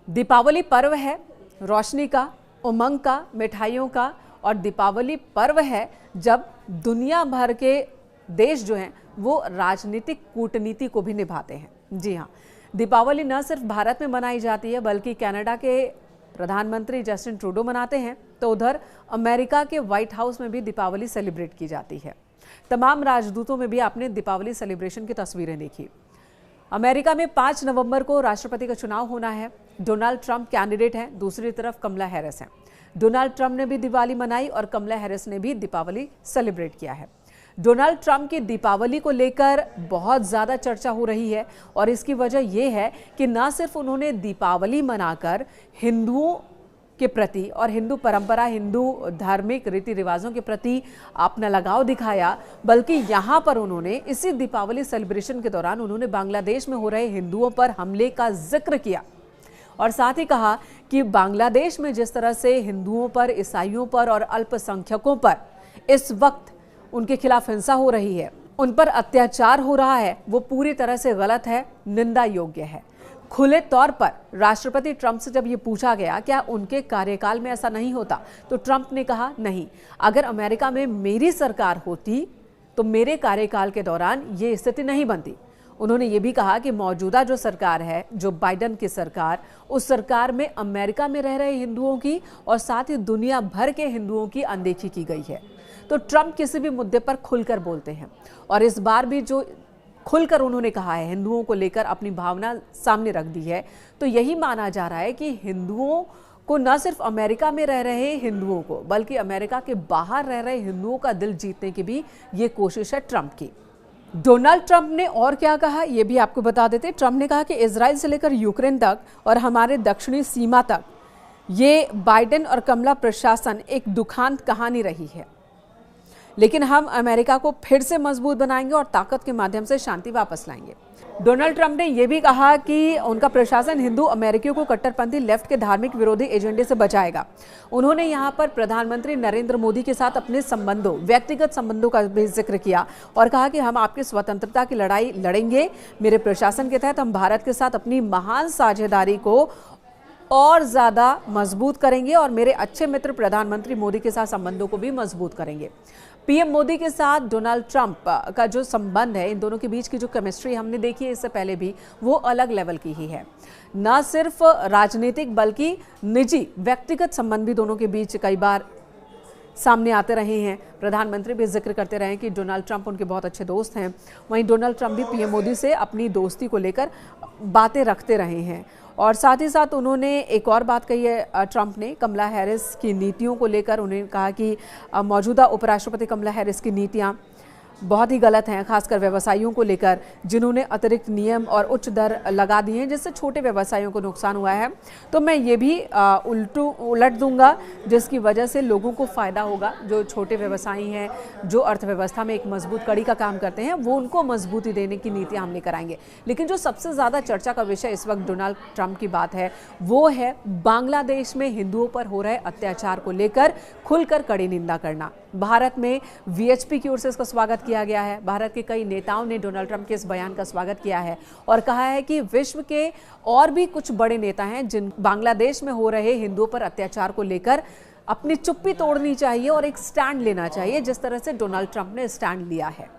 दीपावली पर्व है रोशनी का, उमंग का, मिठाइयों का। और दीपावली पर्व है जब दुनिया भर के देश जो हैं वो राजनीतिक कूटनीति को भी निभाते हैं। जी हाँ, दीपावली न सिर्फ भारत में मनाई जाती है बल्कि कनाडा के प्रधानमंत्री जस्टिन ट्रूडो मनाते हैं, तो उधर अमेरिका के व्हाइट हाउस में भी दीपावली सेलिब्रेट की जाती है। तमाम राजदूतों में भी आपने दीपावली सेलिब्रेशन की तस्वीरें देखी। अमेरिका में 5 नवंबर को राष्ट्रपति का चुनाव होना है। डोनाल्ड ट्रंप कैंडिडेट हैं, दूसरी तरफ कमला हैरिस हैं। डोनाल्ड ट्रंप ने भी दिवाली मनाई और कमला हैरिस ने भी दीपावली सेलिब्रेट किया है। डोनाल्ड ट्रंप की दीपावली को लेकर बहुत ज़्यादा चर्चा हो रही है और इसकी वजह यह है कि न सिर्फ उन्होंने दीपावली मनाकर हिंदुओं के प्रति और हिंदू परंपरा, हिंदू धार्मिक रीति रिवाजों के प्रति अपना लगाव दिखाया, बल्कि यहाँ पर उन्होंने इसी दीपावली सेलिब्रेशन के दौरान उन्होंने बांग्लादेश में हो रहे हिंदुओं पर हमले का जिक्र किया और साथ ही कहा कि बांग्लादेश में जिस तरह से हिंदुओं पर, ईसाइयों पर और अल्पसंख्यकों पर इस वक्त उनके खिलाफ हिंसा हो रही है, उन पर अत्याचार हो रहा है, वो पूरी तरह से गलत है, निंदा योग्य है। खुले तौर पर राष्ट्रपति ट्रंप से जब ये पूछा गया क्या उनके कार्यकाल में ऐसा नहीं होता, तो ट्रंप ने कहा नहीं, अगर अमेरिका में मेरी सरकार होती तो मेरे कार्यकाल के दौरान ये स्थिति नहीं बनती। उन्होंने ये भी कहा कि मौजूदा जो सरकार है, जो बाइडेन की सरकार, उस सरकार में अमेरिका में रह रहे हिंदुओं की और साथ ही दुनिया भर के हिंदुओं की अनदेखी की गई है। तो ट्रंप किसी भी मुद्दे पर खुलकर बोलते हैं और इस बार भी जो खुलकर उन्होंने कहा है, हिंदुओं को लेकर अपनी भावना सामने रख दी है, तो यही माना जा रहा है कि हिंदुओं को, न सिर्फ अमेरिका में रह रहे हिंदुओं को, बल्कि अमेरिका के बाहर रह रहे हिंदुओं का दिल जीतने की भी ये कोशिश है ट्रंप की। डोनाल्ड ट्रंप ने और क्या कहा ये भी आपको बता देते। ट्रंप ने कहा कि इजराइल से लेकर यूक्रेन तक और हमारे दक्षिणी सीमा तक ये बाइडेन और कमला प्रशासन एक दुखांत कहानी रही है, लेकिन हम अमेरिका को फिर से मजबूत बनाएंगे और ताकत के माध्यम से शांति वापस लाएंगे। डोनाल्ड ट्रंप ने यह भी कहा कि उनका प्रशासन हिंदू अमेरिकियों को कट्टरपंथी लेफ्ट के धार्मिक विरोधी एजेंडे से बचाएगा। उन्होंने यहां पर प्रधानमंत्री नरेंद्र मोदी के साथ अपने संबंधों, व्यक्तिगत संबंधों का भी जिक्र किया और कहा कि हम आपकी स्वतंत्रता की लड़ाई लड़ेंगे। मेरे प्रशासन के तहत हम भारत के साथ अपनी महान साझेदारी को और ज़्यादा मजबूत करेंगे और मेरे अच्छे मित्र प्रधानमंत्री मोदी के साथ संबंधों को भी मजबूत करेंगे। पीएम मोदी के साथ डोनाल्ड ट्रंप का जो संबंध है, इन दोनों के बीच की जो केमिस्ट्री हमने देखी है इससे पहले भी, वो अलग लेवल की ही है। न सिर्फ राजनीतिक बल्कि निजी, व्यक्तिगत संबंध भी दोनों के बीच कई बार सामने आते रहे हैं। प्रधानमंत्री भी जिक्र करते रहे कि डोनाल्ड ट्रंप उनके बहुत अच्छे दोस्त हैं। वहीं डोनाल्ड ट्रंप भी पीएम मोदी से अपनी दोस्ती को लेकर बातें रखते रहे हैं और साथ ही साथ उन्होंने एक और बात कही है ट्रंप ने कमला हैरिस की नीतियों को लेकर। उन्होंने कहा कि मौजूदा उपराष्ट्रपति कमला हैरिस की नीतियां बहुत ही गलत हैं, खासकर व्यवसायियों को लेकर, जिन्होंने अतिरिक्त नियम और उच्च दर लगा दिए हैं जिससे छोटे व्यवसायियों को नुकसान हुआ है। तो मैं ये भी उलट दूंगा जिसकी वजह से लोगों को फ़ायदा होगा। जो छोटे व्यवसायी हैं, जो अर्थव्यवस्था में एक मजबूत कड़ी का काम करते हैं, वो उनको मजबूती देने की नीतियाँ हम लेकर आएंगे। लेकिन जो सबसे ज़्यादा चर्चा का विषय इस वक्त डोनाल्ड ट्रंप की बात है, वो है बांग्लादेश में हिंदुओं पर हो रहे अत्याचार को लेकर खुलकर कड़ी निंदा करना। भारत में वीएचपी की ओर से इसका स्वागत किया गया है। भारत के कई नेताओं ने डोनाल्ड ट्रंप के इस बयान का स्वागत किया है और कहा है कि विश्व के और भी कुछ बड़े नेता हैं जिन बांग्लादेश में हो रहे हिंदुओं पर अत्याचार को लेकर अपनी चुप्पी तोड़नी चाहिए और एक स्टैंड लेना चाहिए, जिस तरह से डोनाल्ड ट्रंप ने स्टैंड लिया है।